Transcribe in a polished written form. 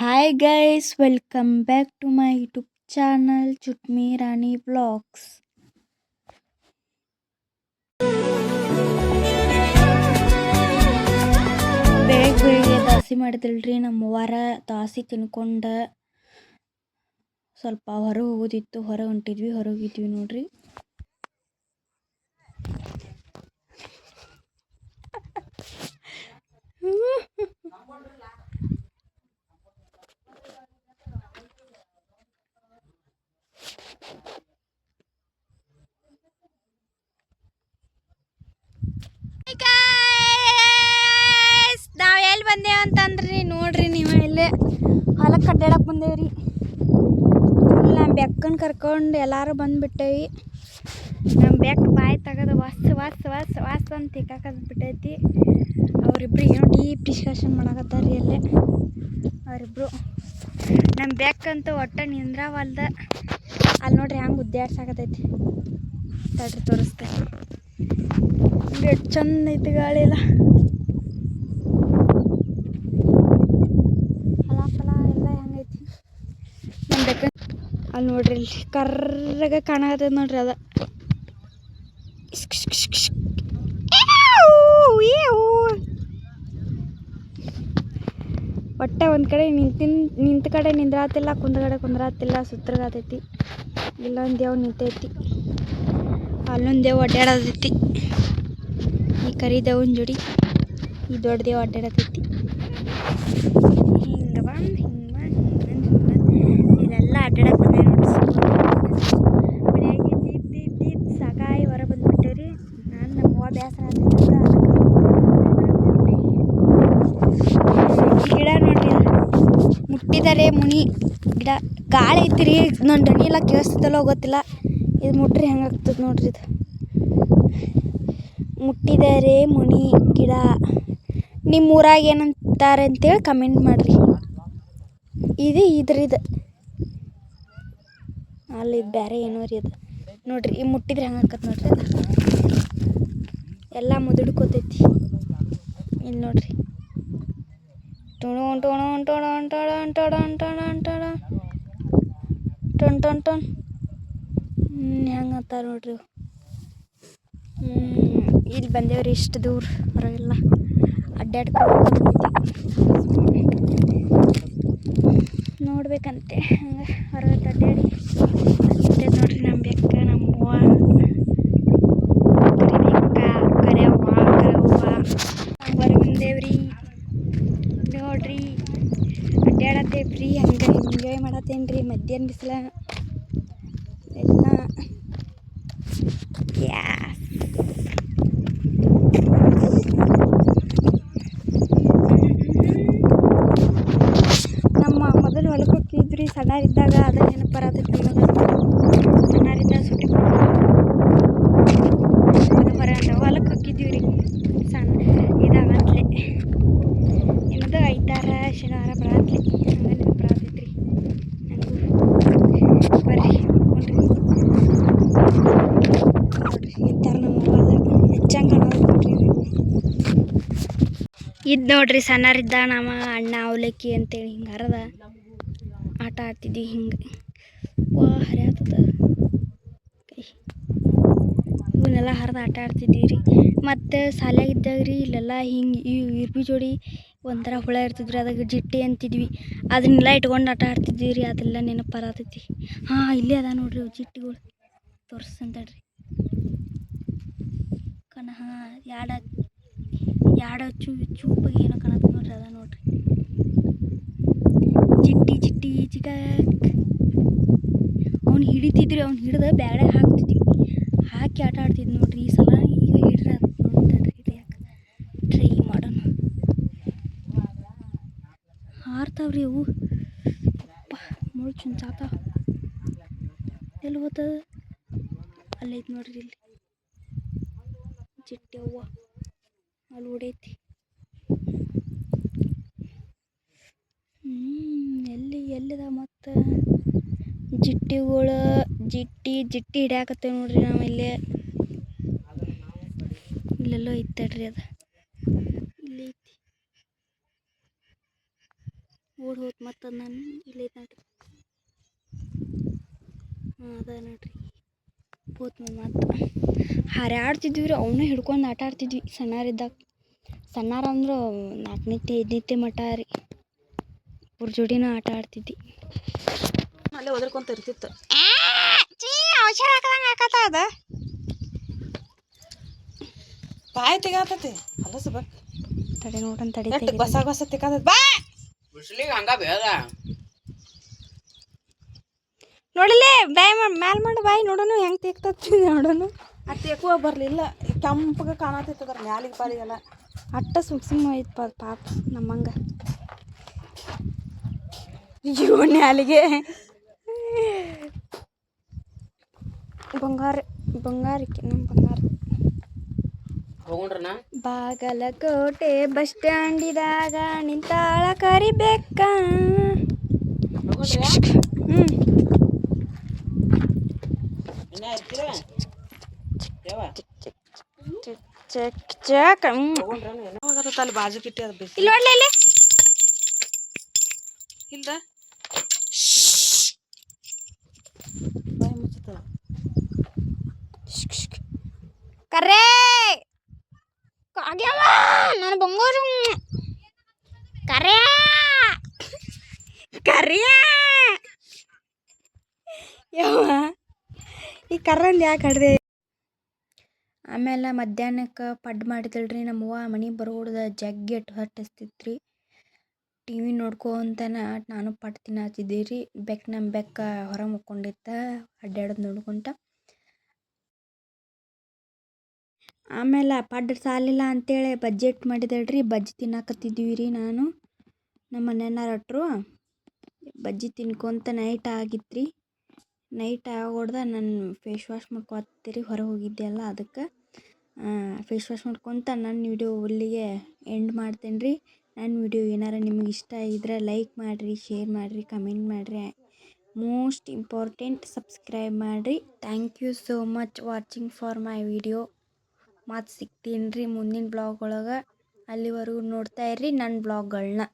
Hi guys, welcome back to my YouTube channel Chutmi Rani Vlogs. ಬೆಳಿಗ್ಗೆ ದೋಸೆ ಮಾಡಿದ್ರಲ್ರಿ ನಮ್ಮವ್ವಾರ ದೋಸೆ ತಿನ್ಕೊಂಡ ಸ್ವಲ್ಪ ಹೊರಗೆ ಹೋಗೋದಿತ್ತು, ಹೊರಗೆ ಹೋಗಿದ್ವಿ ನೋಡ್ರಿ. ನಾವು ಎಲ್ಲಿ ಬಂದೇವು ಅಂತಂದ್ರಿ ನೋಡ್ರಿ, ನೀವು ಇಲ್ಲೇ ಹೊಲಕ್ಕೆ ಅಡ್ಡಾಡಕ್ಕೆ ಬಂದೇವ್ರಿ. ನಮ್ಮ ಬೆಕ್ಕನ ಕರ್ಕೊಂಡು ಎಲ್ಲರೂ ಬಂದುಬಿಟ್ಟೇವಿ. ನಮ್ಮ ಬೆಕ್ಕ ಬಾಯಿ ತೆಗೆದು ವಾಸ್ ಅಂತ ತಿಕ್ಕಾಕದ್ ಬಿಟ್ಟೈತಿ. ಅವರಿಬ್ರು ಏನೋ ಡೀಪ್ ಡಿಸ್ಕಷನ್ ಮಾಡಕತ್ತಾರ್ರಿ ಅಲ್ಲೇ ಅವರಿಬ್ರು. ನಮ್ಮ ಬೆಕ್ಕಂತೂ ಒಟ್ಟು ನಿಂದ್ರವಲ್ದ. ಅಲ್ಲಿ ನೋಡ್ರಿ ಹಂಗೆ ಉದ್ದಾಡ್ಸಾಕತೈತಿ. ತಡ್ರಿ ತೋರಿಸ್ತೇನೆ. ಎಷ್ಟು ಚಂದ ಐತಿ ಗಾಳಿ ಎಲ್ಲ, ಫಲ ಎಲ್ಲ ಹೆಂಗೈತಿ ನಮ್ಮ ಬೆಕ್ಕ. ಅಲ್ಲಿ ನೋಡ್ರಿ ಇಲ್ಲಿ ಕರ್ರಗ ಕಾಣಕತ್ತೈತಿ ನೋಡ್ರಿ. ಅದ ಒಟ್ಟೆ ಒಂದು ಕಡೆ ನಿಂತ ಕಡೆ ನಿಂದ್ರಾತಿಲ್ಲ, ಕುಂದ್ರಾತಿಲ್ಲ, ಸುತ್ತರ್ಗಾತೈತಿ. ಇಲ್ಲೊಂದು ದೇವ್ ನಿಂತೈತಿ, ಅಲ್ಲೊಂದು ದೇವ್ ಅಡ್ಡಾಡತೈತಿ. ಈ ಕರಿ ದೇವನ ಜೋಡಿ ಈ ದೊಡ್ಡ ದೇವ್ ಅಡ್ಡಾಡತೈತಿ. ಹಿಂಗೆ ಬಂದು ಇಲ್ಲೆಲ್ಲ ಅಡ್ಡಾಡಕ್ಕೆ ಬಂದೆ ನೋಡ್ರಿ. ಮನೆಯಾಗಿ ತೀತ್ ಸಾಕಾಯಿ ಹೊರ ಬಂದುಬಿಟ್ಟೇವ್ರಿ. ನಾನು ನಮ್ಮವ್ವ ಬೇಸರ ಆಗ್ತೈತೆ ಗಿಡ ನೋಡ್ರಿ, ಮುಟ್ಟಿದರೆ ಮುನಿ ಗಿಡ. ಗಾಳಿ ಐತಿರಿ, ನನ್ನ ದನಿ ಎಲ್ಲ ಕೇಳಿಸ್ತದಲ್ಲೋ ಗೊತ್ತಿಲ್ಲ. ಇದು ಮುಟ್ರಿ ಹೆಂಗಾಗ್ತದೆ ನೋಡ್ರಿ. ಇದು ಮುಟ್ಟಿದರೆ ಮುನಿ ಗಿಡ. ನಿಮ್ಮ ಊರಾಗ ಏನಂತಾರೆ ಅಂತೇಳಿ ಕಮೆಂಟ್ ಮಾಡಿರಿ. ಇದ್ರಿದು ಅಲ್ಲಿ ಬೇರೆ ಏನೋ ರೀ ಅದು ನೋಡ್ರಿ. ಈ ಮುಟ್ಟಿದ್ರೆ ಹೆಂಗಾಕತ್ ನೋಡ್ರಿ. ಅದು ಎಲ್ಲ ಮುದುಡ್ಕೋತೈತಿ. ಇಲ್ಲಿ ನೋಡ್ರಿ, ಹೆಂಗಂತಾರ ನೋಡ್ರಿ. ಇಲ್ಲಿ ಬಂದೇವ್ರಿ ಇಷ್ಟು ದೂರ ಹೊರಗೆಲ್ಲ ಅಡ್ಡಾಡ್ಕೊಂಡು ನೋಡ್ಬೇಕಂತೆ. ಹಂಗೆ ಹೊರಗೆ ಅಡ್ಡಾಡಿ ನೋಡ್ರಿ. ನಮ್ಮ ಬೆಕ್ಕ, ನಮ್ಮವ್ವ, ಕರೆಯವ್ವ ಹೊರಗೆ ಬಂದೇವ್ರಿ ನೋಡ್ರಿ. ಅಡ್ಡಾಡತ್ತೇವ್ರಿ, ಹಂಗೆ ಎಂಜಾಯ್ ಮಾಡತ್ತೇನ್ರಿ. ಮಧ್ಯಾಹ್ನ ಬಿಸಿಲ ಎಲ್ಲ ನಮ್ಮ ಮೊದಲು ಹೊಲಕ್ಕೆ ಹೋಗಿದ್ರಿ ಸಣ್ಣರಿದ್ದಾಗ. ಅದು ನೆನಪು ಬರತೈತಿ ನಮಗೆ. ಸಣ್ಣರಿದ್ದಾಗ ಸುಟ್ಟಿ ಹೊಲಕ್ಕೆ ಹೋಗಿದ್ದೀವಿ ರೀ ಸಣ್ಣ ಇದಾಗತ್ಲೆ. ನಿಮ್ಮದು ಐತಾರ ಶನಿವಾರ ಬರತ್ಲೆ. ಹಂಗೆ ನೆನಪು ಬರತೈತಿ ರೀ ನನಗೂ. ಬರ್ರಿ ನೋಡ್ರಿ ಇದ್ದಾರ ನಮ್ಮ ಹೆಚ್ಚಂಗೆ ಕಾಣೋದು ನೋಡ್ರಿ. ಇದು ನೋಡ್ರಿ ಸಣ್ಣರಿದ್ದ ನಮ್ಮ ಅಣ್ಣ ಅವಲಕ್ಕಿ ಅಂತೇಳಿ ಹಿಂಗೆ ಹರದ ಆಟ ಆಡ್ತಿದ್ವಿ. ಹಿಂಗೆ ಹರಿಯಾತದ ಕೈ ಇವನ್ನೆಲ್ಲ ಹರಿದು ಆಟ ಆಡ್ತಿದ್ವಿ ರೀ. ಮತ್ತು ಶಾಲೆಯಾಗಿದ್ದಾಗ ರೀ ಇಲ್ಲೆಲ್ಲ ಹಿಂಗೆ ಇರ್ಬಿ ಜೋಡಿ ಒಂಥರ ಹುಳ ಇರ್ತಿದ್ರಿ, ಅದಾಗ ಜಿಟ್ಟಿ ಅಂತಿದ್ವಿ. ಅದನ್ನೆಲ್ಲ ಇಟ್ಕೊಂಡು ಆಟ ಆಡ್ತಿದ್ವಿ ರೀ. ಅದೆಲ್ಲ ನೆನಪು ಬರತೈತಿ. ಹಾಂ ಇಲ್ಲೇ ಅದ ನೋಡ್ರಿ ಜಿಟ್ಟಿಗಳು, ತೋರಿಸ್ತಂತಡ್ರಿ ಕಣ. ಹಾಂ ಯಾಡ ಚೂಪಾಗಿ ಏನೋ ಕಾಣತ್ತೆ ನೋಡ್ರಿ. ಅದ ನೋಡ್ರಿ ಜಿಟ್ಟಿ ಚಿಕಾಕ್. ಅವ್ನು ಹಿಡಿತಿದ್ರಿ, ಅವ್ನು ಹಿಡ್ದು ಬ್ಯಾಗ್ಯಾಗ ಹಾಕ್ತಿದ್ವಿ, ಹಾಕಿ ಆಟ ಆಡ್ತಿದ್ವಿ ನೋಡ್ರಿ. ಈ ಸಲ ಈಗ ಹಿಡ್ರ ನೋಡ್ತಡ್ರಿ ಹಿಡಿಯಕ್ಕೆ ಟ್ರೈ ಮಾಡೋಣ. ಹಾರ್ತಾವ್ರಿ ಅವು, ಮುಳ್ಳು ಚುಂಚಾತಾವ. ಎಲ್ಲಿ ಹೋಗ್ತದ? ಅಲ್ಲೈತೆ ನೋಡ್ರಿ, ಇಲ್ಲಿ ಜಿಟ್ಟಿ ಅವ್ವ ಅಲ್ಲಿ ಹೊಡೈತಿ. ಎಲ್ಲಿದ ಮತ್ತು ಜಿಟ್ಟಿಗಳು? ಜಿಟ್ಟಿ ಹಿಡ್ಯಾಕತ್ತೇವೆ ನೋಡ್ರಿ ನಾವು. ಇಲ್ಲೆಲ್ಲೋ ಐತಡ್ರಿ. ಅದು ಇಲ್ಲಿ ಐತಿ. ಓಡ್ ಹೋತ್ ಮತ್ತು ನಾನು ಇಲ್ಲಿ ನೋಡ್ರಿ ಅದ ನೋಡ್ರಿ ಹೋತ್ ಮತ್ತು ಹಾರಾಡ್ತಿದ್ವಿ ರೀ ಅವನ್ನ ಹಿಡ್ಕೊಂಡು ಆಟ ಆಡ್ತಿದ್ವಿ ಸಣ್ಣರಿದ್ದಾಗ ಸಣ್ಣಾರ ಅಂದ್ರೆ 4ನೇ 5ನೇ ಮಠ ರೀ ಅವ್ರ ಜೋಡಿನ ಆಟ ಆಡ್ತಿದ್ವಿ ಅಲ್ಲೇ ಒದರ್ಕೊಂತ ಇರ್ತಿತ್ತು ಔಷಧ ಹಾಕದಂಗೆ ಹಾಕತ್ತ ಅದ ಬಾಯಿ ತೆಗಾತತಿ ಹಲಸಬೇಕು ತಡೆ ನೋಡೋಣ ತಡಿ ಬಸ ತೆಗಾತತಿ ಬಾ ಬಿಸ್ಲಿಗೆ ಹಂಗ ಬೇಡ ನೋಡಿಲ್ಲೇ ಬಾಯ್ ಮ್ಯಾಲ್ ಮಾಡು ಬಾಯಿ ನೋಡೋಣ ಹೆಂಗೆ ತೆಗ್ತತಿ ನೋಡೋಣ ಅದು ತೆಗುವ ಬರಲಿಲ್ಲ ಕೆಂಪಗೆ ಕಾಣತಿತ್ತದ್ರ ಮ್ಯಾಲಿಗೆ ಪಾಲಿಗೆಲ್ಲ ಅಟ್ಟ ಸುಮ್ ಐತ್ ಪಾಪ ನಮ್ಮಂಗ ಜೀವನ ಅಲ್ಲಿಗೆ ಬಂಗಾರಕ್ಕೆ ನಮ್ಮ ಬಂಗಾರ ಹೋಗೋಣ್ರನ ಬಾಗಲಕೋಟೆ ಬಸ್ ಸ್ಟ್ಯಾಂಡಿದಾಗ ನಿಂತಾಳ ಕರಿಬೇಕ ಚೆಕ್ ಚೆಕ್ ಅಲ್ಲಿ ಬಾಜು ಕಿಟ್ಟಿ ಅದು ಬಿಸಿ ಇಲ್ಲಿ ನೋಡ್ಲಿ ಇಲ್ಲಿ ಇಲ್ದ ಬಾಯಿ ಮುಚ್ಚುತ್ತದ ಕರ್ರೇ ಕಾಗ್ಯವ ನನ್ನ ಬಂಗಾರು ಕರ್ಯಾ ಕರ್ಯಾ ಯವ್ವ ಈ ಕರ್ರಂದು ಯಾಕೆ ಹಡ್ದೆ ಆಮೇಲೆ ಮಧ್ಯಾಹ್ನಕ್ಕೆ ಪಡ್ಡು ಮಾಡಿದಳ್ರಿ ನಮ್ಮವ್ವ ಮನೆಗೆ ಬರೋಡ್ದ ಜಗ್ಗೆಟ್ಟು ಹಟ್ಟಿಸ್ತಿತ್ರಿ ಟಿ ವಿ ನೋಡ್ಕೊಂತನ ನಾನು ಪಟ್ಟು ತಿನ್ನತ್ತಿದ್ದೆ ರೀ ನಮ್ಮ ಬೆಕ್ಕ ಹೊರ ಮುಕ್ಕೊಂಡಿತ್ತ ಅಡ್ಡಾಡೋದು ನೋಡ್ಕೊಂತ ಆಮೇಲೆ ಪಡ್ಡು ಸಾಲಿಲ್ಲ ಅಂತೇಳಿ ಬಜ್ಜೆಟ್ ಮಾಡಿದಳ್ರಿ ಬಜ್ಜಿ ತಿನ್ನಕತ್ತಿದ್ವಿ ರೀ ನಾನು ನಮ್ಮ ಮನೆಯವ್ರಟ್ರು ಬಜ್ಜಿ ತಿನ್ಕೊಂತ ನೈಟ್ ಆಗಿತ್ತು ರೀ ನೈಟ್ ಆಗೋಡ್ದ ನಾನು ಫೇಸ್ ವಾಶ್ ಮಾಡ್ಕೊತೀರಿ ಹೊರಗೆ ಹೋಗಿದ್ದೆ ಅಲ್ಲ ಅದಕ್ಕೆ ಫೇಸ್ ವಾಶ್ ಮಾಡ್ಕೊತ ನನ್ನ ವಿಡಿಯೋ ಇಲ್ಲಿಗೆ ಎಂಡ್ ಮಾಡ್ತೇನೆ ರೀ ನನ್ನ ವಿಡಿಯೋ ಏನಾರ ನಿಮಗೆ ಇಷ್ಟ ಆಗಿದ್ರೆ ಲೈಕ್ ಮಾಡಿರಿ ಶೇರ್ ಮಾಡಿರಿ ಕಮೆಂಟ್ ಮಾಡಿರಿ ಮೋಸ್ಟ್ ಇಂಪಾರ್ಟೆಂಟ್ ಸಬ್ಸ್ಕ್ರೈಬ್ ಮಾಡಿರಿ thank you so much watching for my video ಮತ್ತು ಸಿಗ್ತೀನಿ ರೀ ಮುಂದಿನ ಬ್ಲಾಗ್ ಒಳಗೆ ಅಲ್ಲಿವರೆಗೂ ನೋಡ್ತಾ ಇರ್ರಿ ನನ್ನ ಬ್ಲಾಗ್ಗಳನ್ನ